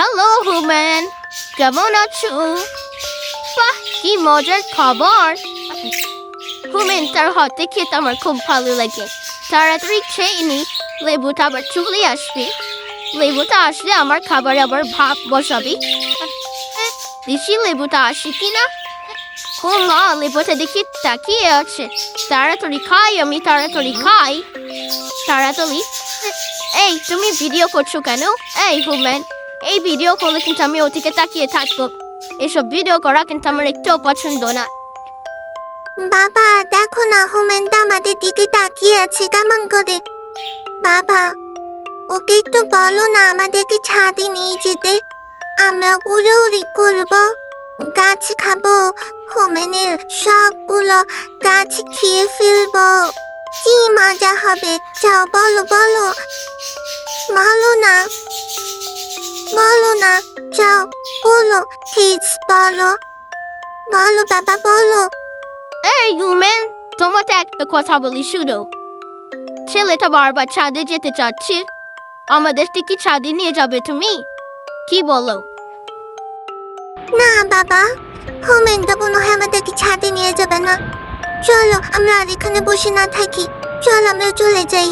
Hello হুমেন, কেমন আছো? বাহ, কি মজার খবর! হুমেন, তার হাতে খেতে আমার খুব ভালো লাগে। তাড়াতাড়ি খেয়ে নি, লেবুটা আবার চলে আসবে। লেবুটা আসলে আমার খাবার আবার ভাপ বসাবি। দেখি লেবুটা আসে কিনা। ও মা, লেবুটা দেখি তাকিয়ে আছে। তাড়াতাড়ি খাই, আমি তাড়াতাড়ি খাই। তাড়াতাড়ি। এই, তুমি ভিডিও করছো কেন? এই হুমেন, এই ভিডিও করলে কিন্তু আমি ওদিকে তাকিয়ে থাকবো। এসব ভিডিও করা কিন্তু আমার একটু পছন্দ না। বাবা দেখো না, হোমেনটা আমাদের দিকে তাকিয়ে আছে কেমন করে। বাবা, ওকে একটু বলো না আমাদেরকে ছাদে নিয়ে যেতে। আমরা উড়ি করবো, গাছ খাবো, হোমেনের সবগুলো গাছ খেয়ে ফেলবো। কি মজা হবে, যাও বলো বলো। বলো না, বলো না, যাও বলো, প্লিজ বলো, বলো বাবা বলো। এই হুমেন, তোমাকে একটা কথা বলি শুনো। ছেলেটা বারবার ছাদে যেতে চাচ্ছে। আমাদেরকে কি ছাদে নিয়ে যাবে তুমি? কি বলো? না বাবা, হোমেনটা মনে হয় আমাদেরকে ছাদে নিয়ে যাবে না। চলো আমরা আর এখানে বসে না থাকি, চল আমরা চলে যাই।